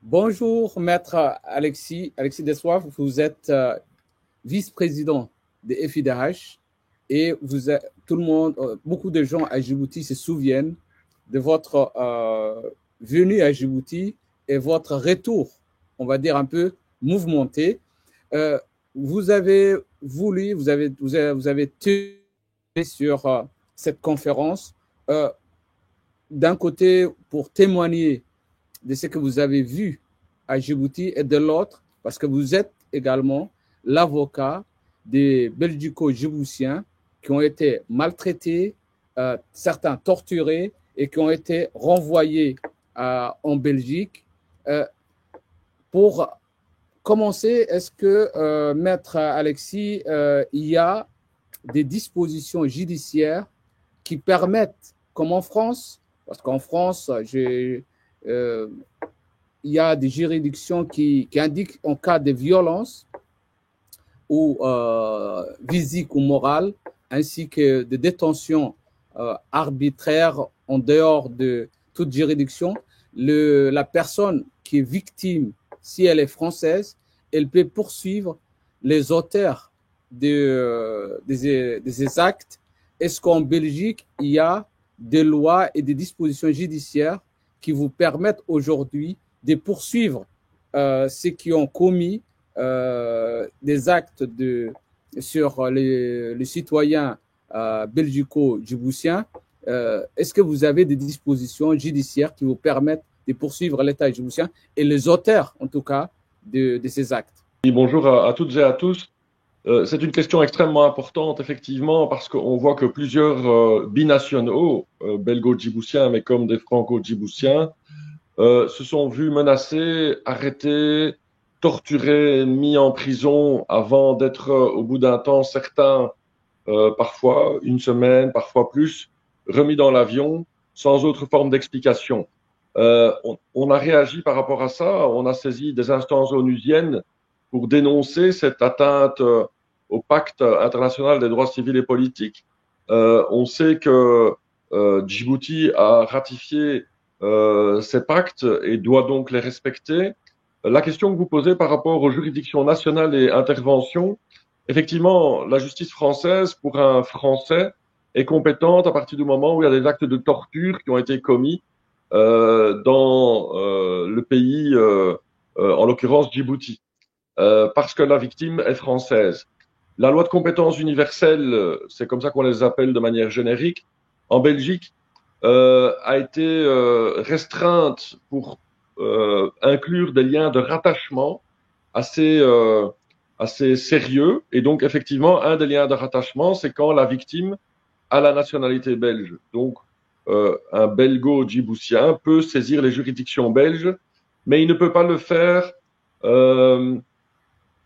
Bonjour, maître Alexis Dessoif. Vous êtes vice-président de FIDH et tout le monde, beaucoup de gens à Djibouti se souviennent de votre venue à Djibouti et votre retour, on va dire un peu mouvementé. Euh, vous avez voulu, vous avez tenu sur cette conférence, euh, d'un côté pour témoigner de ce que vous avez vu à Djibouti et de l'autre, parce que vous êtes également l'avocat des Belgico-Djiboutiens qui ont été maltraités, certains torturés et qui ont été renvoyés en Belgique. Euh, pour commencer, est-ce que, Maître Alexis, il y a des dispositions judiciaires qui permettent, comme en France, parce qu'en France, euh, il y a des juridictions qui indiquent en cas de violence ou physique ou morale, ainsi que de détention arbitraire en dehors de toute juridiction, la personne qui est victime, si elle est française, elle peut poursuivre les auteurs de ces actes. Est-ce qu'en Belgique, il y a des lois et des dispositions judiciaires qui vous permettent aujourd'hui de poursuivre ceux qui ont commis des actes sur les citoyens belgico-djiboutiens? Est-ce que vous avez des dispositions judiciaires qui vous permettent de poursuivre l'État djiboutien et les auteurs, en tout cas, de ces actes? Bonjour à toutes et à tous. C'est une question extrêmement importante, effectivement, parce qu'on voit que plusieurs binationaux, belgo-djiboutiens, mais comme des franco-djiboutiens, se sont vus menacés, arrêtés, torturés, mis en prison avant d'être, au bout d'un temps, certains, parfois une semaine, parfois plus, remis dans l'avion sans autre forme d'explication. On a réagi par rapport à ça, on a saisi des instances onusiennes pour dénoncer cette atteinte au pacte international des droits civils et politiques. On sait que Djibouti a ratifié ces pactes et doit donc les respecter. La question que vous posez par rapport aux juridictions nationales et interventions, effectivement, la justice française, pour un Français, est compétente à partir du moment où il y a des actes de torture qui ont été commis dans le pays, en l'occurrence Djibouti, parce que la victime est française. La loi de compétence universelle, c'est comme ça qu'on les appelle de manière générique, en Belgique, a été restreinte pour inclure des liens de rattachement assez, assez sérieux. Et donc, effectivement, un des liens de rattachement, c'est quand la victime a la nationalité belge. Donc, un belgo-djiboutien peut saisir les juridictions belges, mais il ne peut pas le faire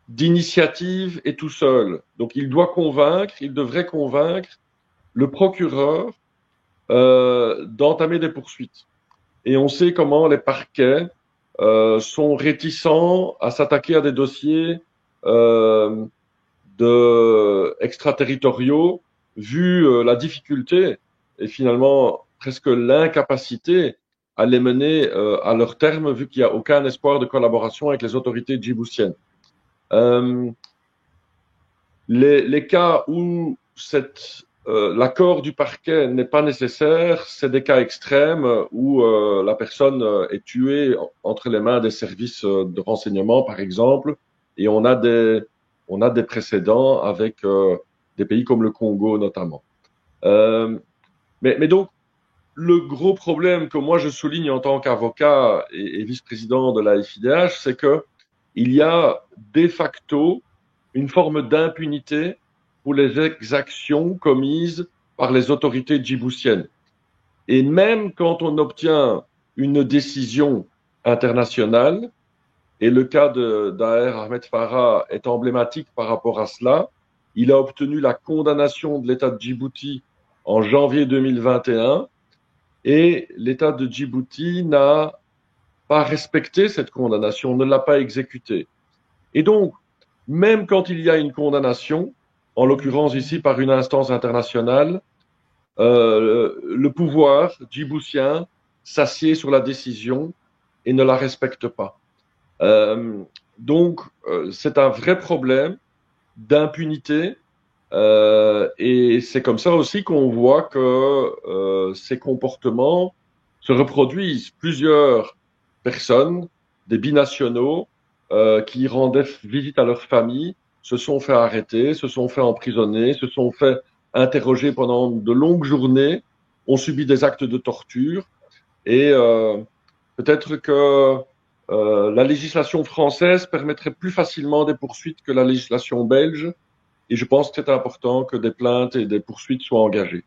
d'initiative et tout seul. Donc, il devrait convaincre le procureur d'entamer des poursuites. Et on sait comment les parquets sont réticents à s'attaquer à des dossiers extraterritoriaux, vu la difficulté et finalement presque l'incapacité à les mener à leur terme, vu qu'il n'y a aucun espoir de collaboration avec les autorités djiboutiennes. Euh, les cas où l'accord du parquet n'est pas nécessaire, c'est des cas extrêmes où la personne est tuée entre les mains des services de renseignement, par exemple, et on a des précédents avec des pays comme le Congo notamment. Euh, mais donc, le gros problème que moi je souligne en tant qu'avocat et vice-président de la FIDH, c'est que il y a de facto une forme d'impunité pour les exactions commises par les autorités djiboutiennes. Et même quand on obtient une décision internationale, et le cas de Daher Ahmed Farah est emblématique par rapport à cela, il a obtenu la condamnation de l'État de Djibouti en janvier 2021 et l'État de Djibouti n'a pas respecté cette condamnation, ne l'a pas exécutée. Et donc, même quand il y a une condamnation, en l'occurrence ici par une instance internationale, le pouvoir djiboutien s'assied sur la décision et ne la respecte pas. C'est un vrai problème d'impunité. Et c'est comme ça aussi qu'on voit que ces comportements se reproduisent. Plusieurs personnes, des binationaux, qui rendaient visite à leur famille, se sont fait arrêter, se sont fait emprisonner, se sont fait interroger pendant de longues journées, ont subi des actes de torture. Et peut-être que la législation française permettrait plus facilement des poursuites que la législation belge. Et je pense que c'est important que des plaintes et des poursuites soient engagées.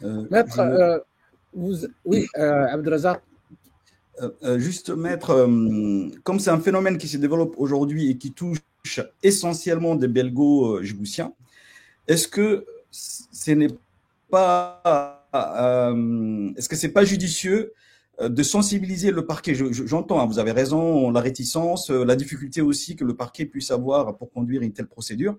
Maître, oui, Abdelrazak. Juste, maître, comme c'est un phénomène qui se développe aujourd'hui et qui touche essentiellement des belgo-djiboutiens, est-ce que ce n'est pas, est-ce que c'est pas judicieux de sensibiliser le parquet? J'entends, hein, vous avez raison, la réticence, la difficulté aussi que le parquet puisse avoir pour conduire une telle procédure.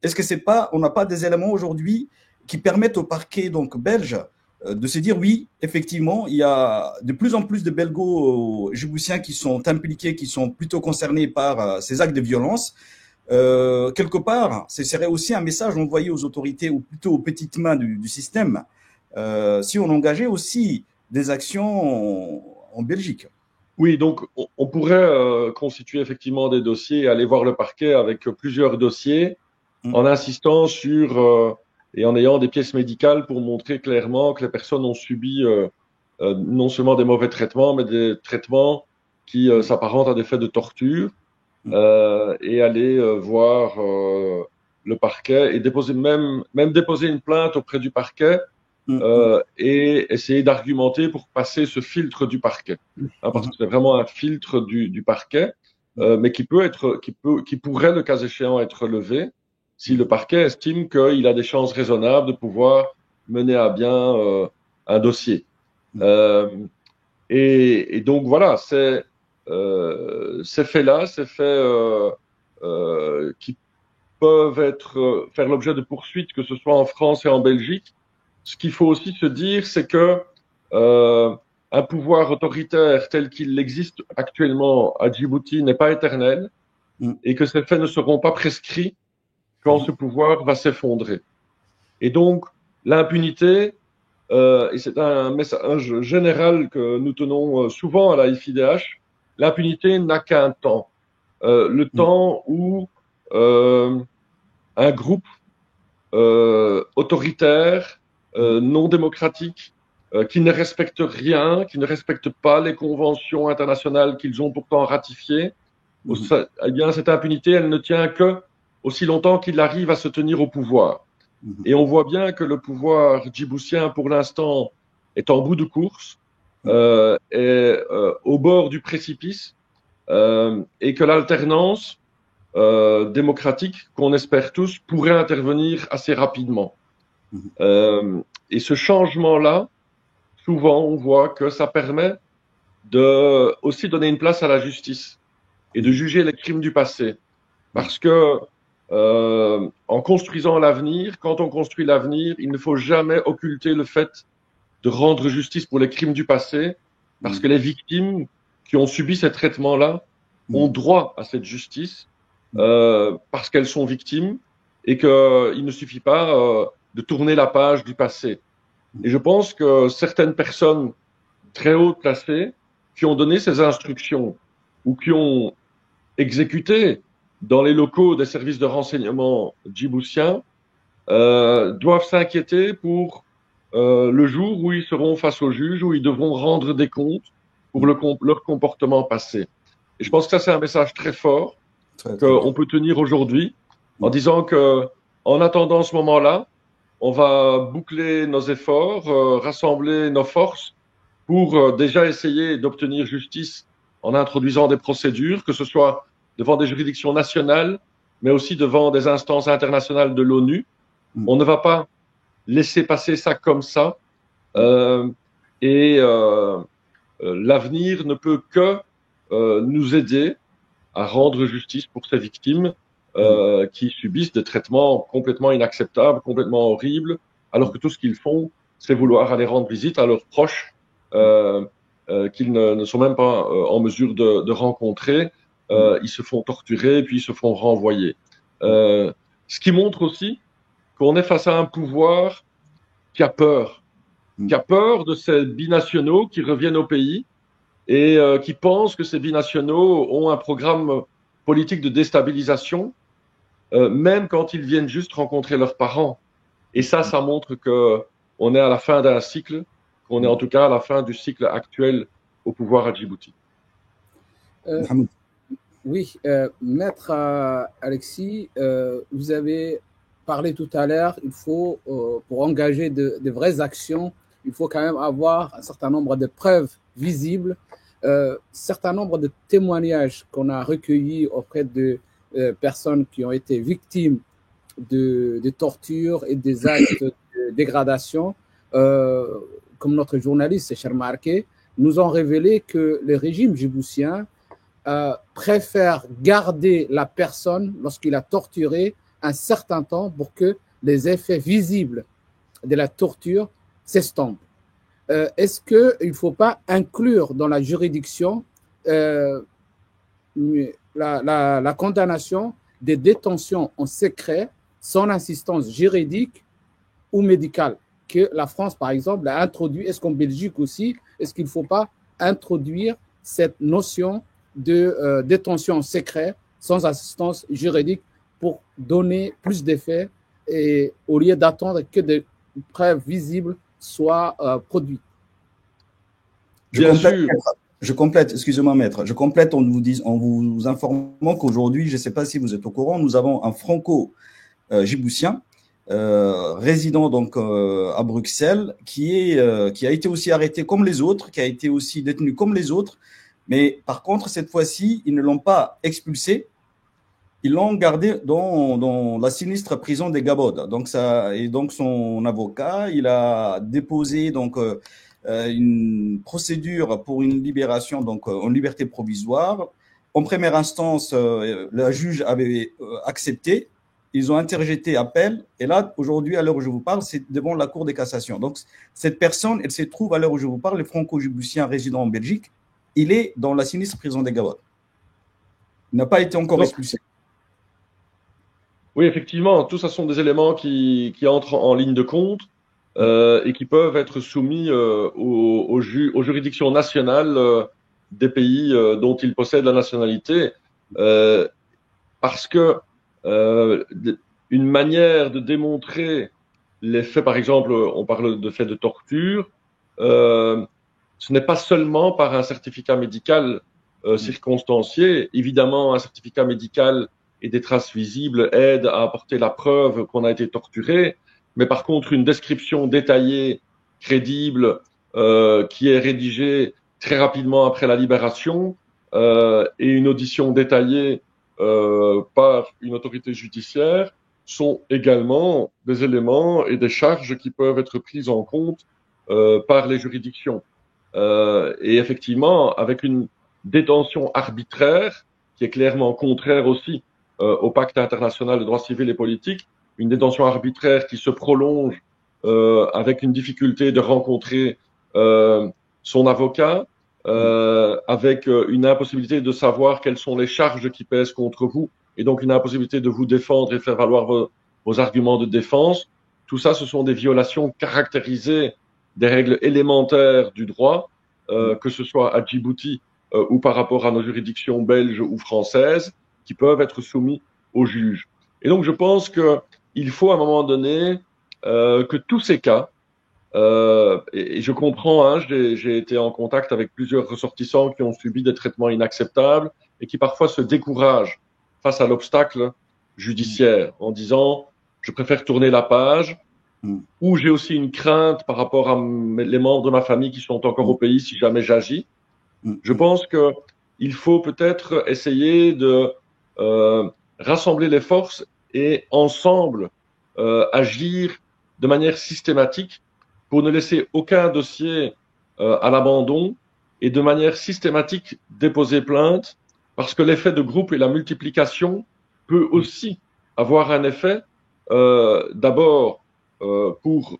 Est-ce que c'est pas, on n'a pas des éléments aujourd'hui qui permettent au parquet donc belge de se dire oui, effectivement, il y a de plus en plus de belgo-djiboutiens qui sont impliqués, qui sont plutôt concernés par ces actes de violence. Quelque part, ce serait aussi un message envoyé aux autorités, ou plutôt aux petites mains du système, si on engageait aussi des actions en Belgique. Oui, donc on pourrait constituer effectivement des dossiers et aller voir le parquet avec plusieurs dossiers en insistant sur et en ayant des pièces médicales pour montrer clairement que les personnes ont subi non seulement des mauvais traitements, mais des traitements qui s'apparentent à des faits de torture, et aller voir le parquet et déposer même déposer une plainte auprès du parquet et essayer d'argumenter pour passer ce filtre du parquet, hein, parce que c'est vraiment un filtre du parquet, mais qui pourrait, le cas échéant, être levé si le parquet estime qu'il a des chances raisonnables de pouvoir mener à bien un dossier. Et donc voilà, ces faits-là, ces faits qui peuvent faire l'objet de poursuites, que ce soit en France et en Belgique. Ce qu'il faut aussi se dire, c'est que un pouvoir autoritaire tel qu'il existe actuellement à Djibouti n'est pas éternel et que ces faits ne seront pas prescrits quand ce pouvoir va s'effondrer. Et donc, l'impunité, et c'est un message général que nous tenons souvent à la FIDH, l'impunité n'a qu'un temps. Le temps où un groupe autoritaire, non démocratique, qui ne respecte rien, qui ne respecte pas les conventions internationales qu'ils ont pourtant ratifiées, eh bien, cette impunité, elle ne tient que aussi longtemps qu'il arrive à se tenir au pouvoir. Et on voit bien que le pouvoir djiboutien, pour l'instant, est en bout de course, est au bord du précipice, et que l'alternance démocratique, qu'on espère tous, pourrait intervenir assez rapidement. Et ce changement-là, souvent, on voit que ça permet de aussi donner une place à la justice et de juger les crimes du passé. Parce que en construisant l'avenir, quand on construit l'avenir, il ne faut jamais occulter le fait de rendre justice pour les crimes du passé, parce que les victimes qui ont subi ces traitements-là ont droit à cette justice, parce qu'elles sont victimes, et qu'il ne suffit pas de tourner la page du passé. Et je pense que certaines personnes très haut placées qui ont donné ces instructions ou qui ont exécuté dans les locaux des services de renseignement djiboutiens doivent s'inquiéter pour le jour où ils seront face au juge, où ils devront rendre des comptes pour leur comportement passé. Et je pense que ça, c'est un message très fort qu'on peut tenir aujourd'hui en disant que, en attendant ce moment-là, on va boucler nos efforts, rassembler nos forces pour déjà essayer d'obtenir justice en introduisant des procédures, que ce soit devant des juridictions nationales, mais aussi devant des instances internationales de l'ONU. On ne va pas laisser passer ça comme ça. L'avenir ne peut que nous aider à rendre justice pour ces victimes qui subissent des traitements complètement inacceptables, complètement horribles, alors que tout ce qu'ils font, c'est vouloir aller rendre visite à leurs proches qu'ils ne sont même pas en mesure de rencontrer. Ils se font torturer, puis ils se font renvoyer. Ce qui montre aussi qu'on est face à un pouvoir qui a peur de ces binationaux qui reviennent au pays et qui pensent que ces binationaux ont un programme politique de déstabilisation, même quand ils viennent juste rencontrer leurs parents. Et ça montre qu'on est à la fin d'un cycle, qu'on est en tout cas à la fin du cycle actuel au pouvoir à Djibouti. Oui, Maître Alexis, vous avez parlé tout à l'heure, il faut, pour engager de vraies actions, il faut quand même avoir un certain nombre de preuves visibles, un certain nombre de témoignages qu'on a recueillis auprès de personnes qui ont été victimes de tortures et des actes de dégradation, comme notre journaliste Cher Marquet, nous ont révélé que le régime djiboutien préfère garder la personne lorsqu'il a torturé un certain temps pour que les effets visibles de la torture s'estompent. Est-ce qu'il ne faut pas inclure dans la juridiction la condamnation des détentions en secret sans assistance juridique ou médicale que la France, par exemple, a introduit? Est-ce qu'en Belgique aussi, est-ce qu'il ne faut pas introduire cette notion de détention en secret sans assistance juridique pour donner plus d'effets et au lieu d'attendre que des preuves visibles soient produites? Je complète, excusez-moi maître, je complète en vous informant qu'aujourd'hui, je ne sais pas si vous êtes au courant, nous avons un franco-djiboutien résident donc à Bruxelles qui a été aussi arrêté comme les autres, qui a été aussi détenu comme les autres, mais par contre cette fois-ci, ils ne l'ont pas expulsé, ils l'ont gardé dans la sinistre prison des Gabodes. Donc son avocat, il a déposé donc une procédure pour une libération donc en liberté provisoire. En première instance, la juge avait accepté. Ils ont interjeté appel. Et là, aujourd'hui, à l'heure où je vous parle, c'est devant la Cour de cassation. Donc, cette personne, elle se trouve à l'heure où je vous parle, le franco-djiboutien résident en Belgique. Il est dans la sinistre prison des Gabodes. Il n'a pas été encore expulsé. Oui, effectivement, tout ça sont des éléments qui entrent en ligne de compte et qui peuvent être soumis aux juridictions nationales des pays dont ils possèdent la nationalité, parce que une manière de démontrer les faits, par exemple, on parle de faits de torture, ce n'est pas seulement par un certificat médical circonstancié. Évidemment, un certificat médical et des traces visibles aident à apporter la preuve qu'on a été torturé, mais par contre, une description détaillée, crédible, qui est rédigée très rapidement après la libération, et une audition détaillée par une autorité judiciaire sont également des éléments et des charges qui peuvent être prises en compte par les juridictions. Et effectivement, avec une détention arbitraire, qui est clairement contraire aussi au pacte international de droits civils et politiques, une détention arbitraire qui se prolonge avec une difficulté de rencontrer son avocat, avec une impossibilité de savoir quelles sont les charges qui pèsent contre vous, et donc une impossibilité de vous défendre et faire valoir vos arguments de défense. Tout ça, ce sont des violations caractérisées des règles élémentaires du droit, que ce soit à Djibouti ou par rapport à nos juridictions belges ou françaises, qui peuvent être soumis aux juges. Et donc, je pense qu'il faut à un moment donné que tous ces cas, et je comprends, hein, j'ai été en contact avec plusieurs ressortissants qui ont subi des traitements inacceptables et qui parfois se découragent face à l'obstacle judiciaire en disant « je préfère tourner la page » ou j'ai aussi une crainte par rapport à les membres de ma famille qui sont encore au pays si jamais j'agis. Je pense qu'il faut peut-être essayer de rassembler les forces et ensemble agir de manière systématique pour ne laisser aucun dossier à l'abandon et de manière systématique déposer plainte, parce que l'effet de groupe et la multiplication peut aussi avoir un effet d'abord pour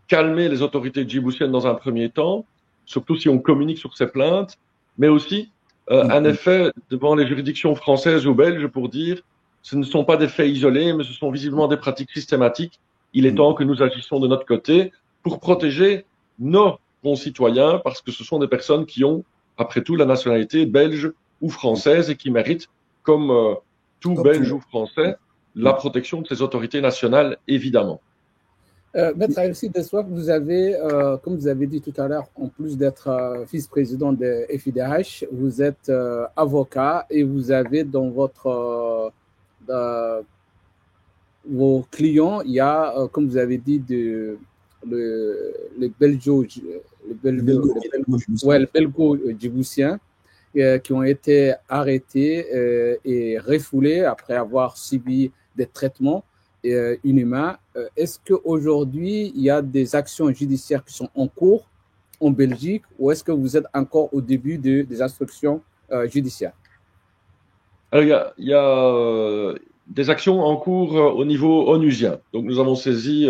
calmer les autorités djiboutiennes dans un premier temps, surtout si on communique sur ces plaintes, mais aussi un effet devant les juridictions françaises ou belges pour dire ce ne sont pas des faits isolés, mais ce sont visiblement des pratiques systématiques. Il est temps que nous agissons de notre côté pour protéger nos concitoyens, parce que ce sont des personnes qui ont, après tout, la nationalité belge ou française et qui méritent, comme tout Belge ou Français, la protection de ces autorités nationales, évidemment. Maître Alexis Dessoif, vous avez, comme vous avez dit tout à l'heure, en plus d'être vice-président de FIDH, vous êtes avocat et vous avez dans votre vos clients, il y a, comme vous avez dit, les belgo-djiboutiens qui ont été arrêtés et refoulés après avoir subi des traitements inhumains. Est-ce qu'aujourd'hui, il y a des actions judiciaires qui sont en cours en Belgique ou est-ce que vous êtes encore au début des instructions judiciaires? Alors, il y a des actions en cours au niveau onusien. Donc, nous avons saisi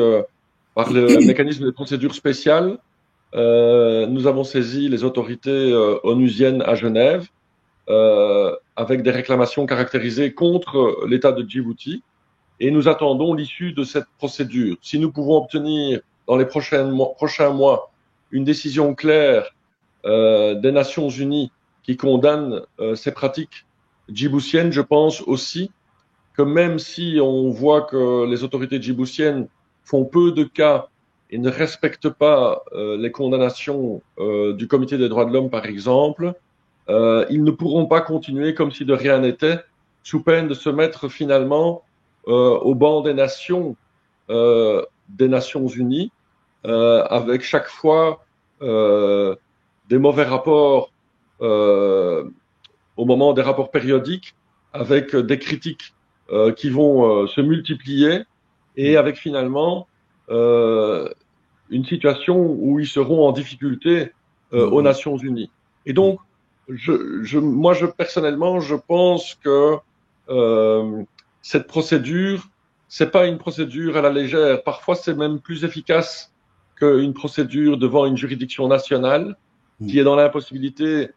par le mécanisme de procédure spéciale, nous avons saisi les autorités onusiennes à Genève avec des réclamations caractérisées contre l'État de Djibouti et nous attendons l'issue de cette procédure. Si nous pouvons obtenir dans les prochains mois une décision claire des Nations Unies qui condamne ces pratiques djiboutiennes, je pense aussi que même si on voit que les autorités djiboutiennes font peu de cas et ne respectent pas les condamnations du Comité des droits de l'homme, par exemple, ils ne pourront pas continuer comme si de rien n'était, sous peine de se mettre finalement au banc des Nations Unies, avec chaque fois des mauvais rapports au moment des rapports périodiques, avec des critiques qui vont se multiplier et avec finalement une situation où ils seront en difficulté aux Nations Unies. Et donc, moi, personnellement, je pense que cette procédure, c'est pas une procédure à la légère. Parfois, c'est même plus efficace qu'une procédure devant une juridiction nationale qui est dans l'impossibilité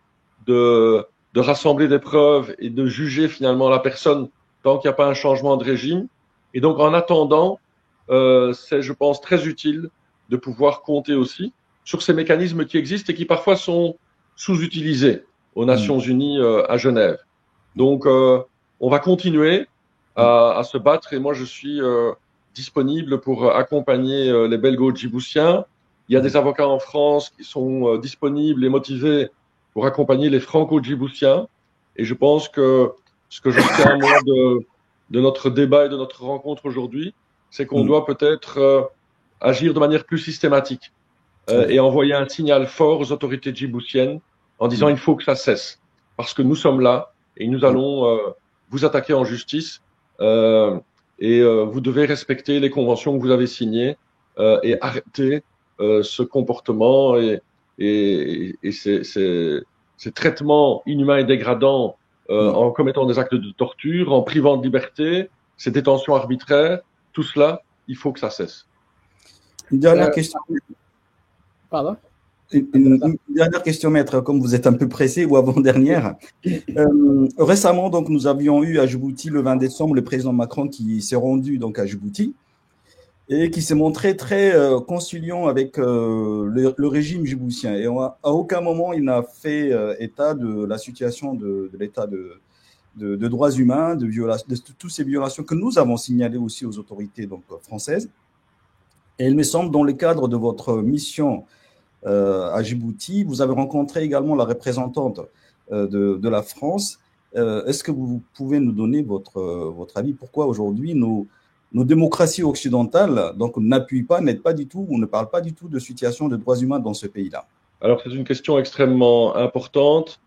de rassembler des preuves et de juger finalement la personne tant qu'il n'y a pas un changement de régime. Et donc, en attendant, c'est, je pense, très utile de pouvoir compter aussi sur ces mécanismes qui existent et qui parfois sont sous-utilisés aux Nations Unies à Genève. Donc, on va continuer à se battre et moi, je suis disponible pour accompagner les belgo-djiboutiens. Il y a des avocats en France qui sont disponibles et motivés pour accompagner les franco-djiboutiens. Et je pense que ce que je retiens, moi, de notre débat et de notre rencontre aujourd'hui, c'est qu'on doit peut-être agir de manière plus systématique et envoyer un signal fort aux autorités djiboutiennes en disant il faut que ça cesse parce que nous sommes là et nous allons vous attaquer en justice et vous devez respecter les conventions que vous avez signées et arrêter ce comportement et ces traitements inhumains et dégradants en commettant des actes de torture, en privant de liberté, ces détentions arbitraires, tout cela, il faut que ça cesse. Une dernière question. Pardon? Une dernière question, maître, comme vous êtes un peu pressé, ou avant-dernière. Récemment, donc, nous avions eu à Djibouti, le 20 décembre, le président Macron qui s'est rendu donc, à Djibouti et qui s'est montré très conciliant avec le régime djiboutien. Et à aucun moment, il n'a fait état de la situation de l'état de droits humains, de toutes ces violations que nous avons signalées aussi aux autorités donc, françaises. Et il me semble, dans le cadre de votre mission à Djibouti, vous avez rencontré également la représentante de la France. Est-ce que vous pouvez nous donner votre avis? Pourquoi aujourd'hui nos démocraties occidentales donc, n'appuient pas, n'aident pas du tout, ou ne parlent pas du tout de situation de droits humains dans ce pays-là? Alors, c'est une question extrêmement importante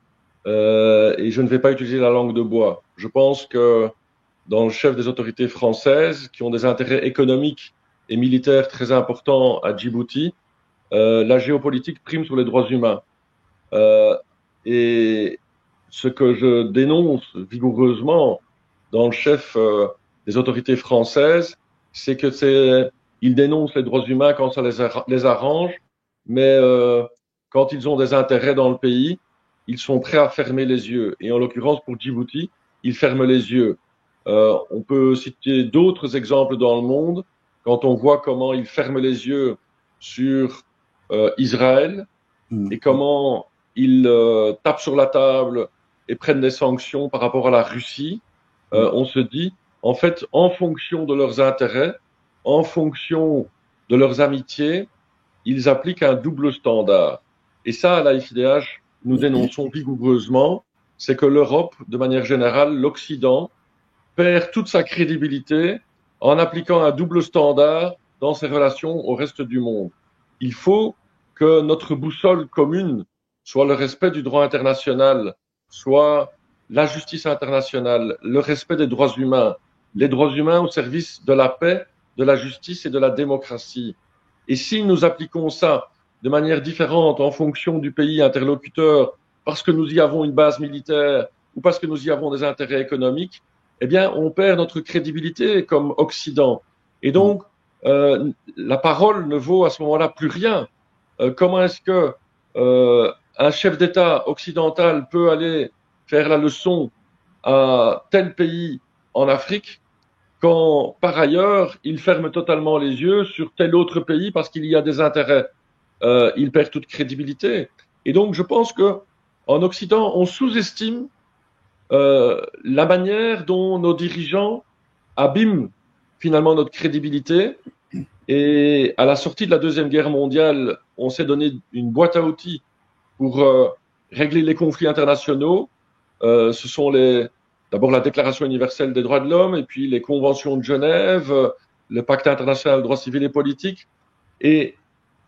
et je ne vais pas utiliser la langue de bois. Je pense que dans le chef des autorités françaises qui ont des intérêts économiques et militaires très importants à Djibouti, la géopolitique prime sur les droits humains. Et ce que je dénonce vigoureusement dans le chef des autorités françaises, c'est que ils dénoncent les droits humains quand ça les arrange, mais quand ils ont des intérêts dans le pays, ils sont prêts à fermer les yeux. Et en l'occurrence, pour Djibouti, ils ferment les yeux. On peut citer d'autres exemples dans le monde, quand on voit comment ils ferment les yeux sur Israël et comment ils tapent sur la table et prennent des sanctions par rapport à la Russie. On se dit, en fait, en fonction de leurs intérêts, en fonction de leurs amitiés, ils appliquent un double standard. Et ça, à la FIDH, nous dénonçons vigoureusement, c'est que l'Europe, de manière générale, l'Occident, perd toute sa crédibilité en appliquant un double standard dans ses relations au reste du monde. Il faut que notre boussole commune soit le respect du droit international, soit la justice internationale, le respect des droits humains, les droits humains au service de la paix, de la justice et de la démocratie. Et si nous appliquons ça de manière différente en fonction du pays interlocuteur, parce que nous y avons une base militaire ou parce que nous y avons des intérêts économiques, eh bien, on perd notre crédibilité comme Occident. Et donc, la parole ne vaut à ce moment-là plus rien. Comment est-ce que un chef d'État occidental peut aller faire la leçon à tel pays en Afrique quand, par ailleurs, il ferme totalement les yeux sur tel autre pays parce qu'il y a des intérêts? Il perd toute crédibilité. Et donc, je pense que en Occident, on sous-estime la manière dont nos dirigeants abîment finalement notre crédibilité. Et à la sortie de la Deuxième Guerre mondiale, on s'est donné une boîte à outils pour régler les conflits internationaux. Ce sont d'abord la Déclaration universelle des droits de l'homme et puis les conventions de Genève, le Pacte international des droits civils et politiques. Et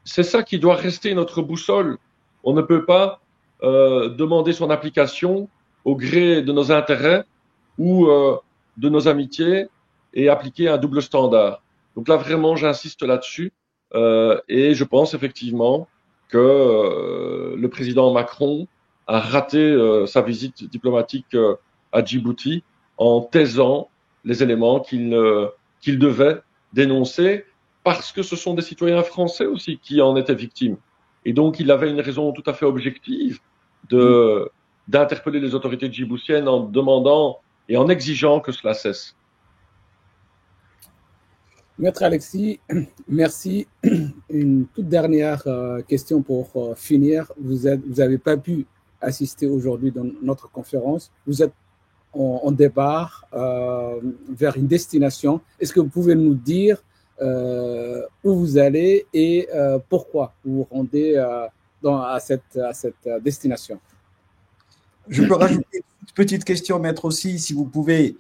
c'est ça qui doit rester notre boussole. On ne peut pas demander son application au gré de nos intérêts ou de nos amitiés et appliquer un double standard. Donc là, vraiment, j'insiste là-dessus et je pense effectivement que le président Macron a raté sa visite diplomatique à Djibouti en taisant les éléments qu'il devait dénoncer parce que ce sont des citoyens français aussi qui en étaient victimes. Et donc, il avait une raison tout à fait objective d'interpeller les autorités djiboutiennes en demandant et en exigeant que cela cesse. Maître Alexis, merci. Une toute dernière question pour finir. Vous n'avez pas pu assister aujourd'hui dans notre conférence. Vous êtes en départ vers une destination. Est-ce que vous pouvez nous dire où vous allez et pourquoi vous vous rendez à cette destination? Je peux rajouter une petite question, maître, aussi, si vous pouvez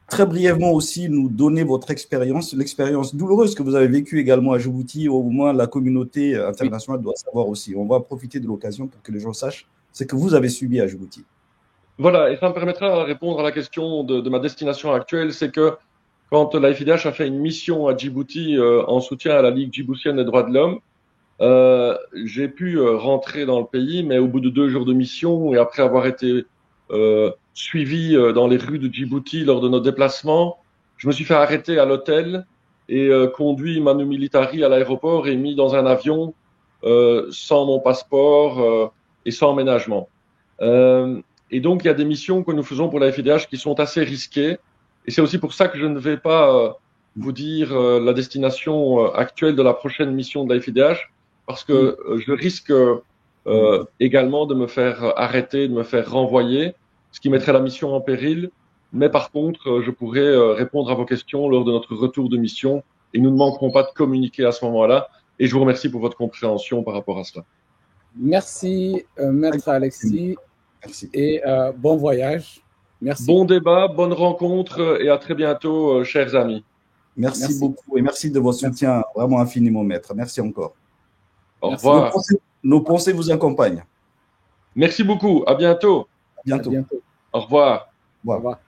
très brièvement aussi nous donner votre expérience, l'expérience douloureuse que vous avez vécue également à Djibouti, au moins la communauté internationale doit savoir aussi. On va profiter de l'occasion pour que les gens sachent ce que vous avez subi à Djibouti. Voilà, et ça me permettra de répondre à la question de ma destination actuelle, c'est que quand la FIDH a fait une mission à Djibouti en soutien à la Ligue djiboutienne des droits de l'homme, j'ai pu rentrer dans le pays, mais au bout de 2 jours de mission et après avoir été suivi dans les rues de Djibouti lors de nos déplacements, je me suis fait arrêter à l'hôtel et conduit manu militari à l'aéroport et mis dans un avion sans mon passeport et sans emménagement. Et donc, il y a des missions que nous faisons pour la FIDH qui sont assez risquées. Et c'est aussi pour ça que je ne vais pas vous dire la destination actuelle de la prochaine mission de la FIDH, parce que je risque également de me faire arrêter, de me faire renvoyer, ce qui mettrait la mission en péril. Mais par contre, je pourrais répondre à vos questions lors de notre retour de mission et nous ne manquerons pas de communiquer à ce moment-là. Et je vous remercie pour votre compréhension par rapport à cela. Merci, Maître Alexis. Merci. Et bon voyage. Merci. Bon débat, bonne rencontre et à très bientôt, chers amis. Merci beaucoup et merci de votre soutien vraiment infiniment, maître. Merci encore. Au revoir. Nos pensées vous accompagnent. Merci beaucoup. À bientôt. À bientôt. Au revoir. Au revoir.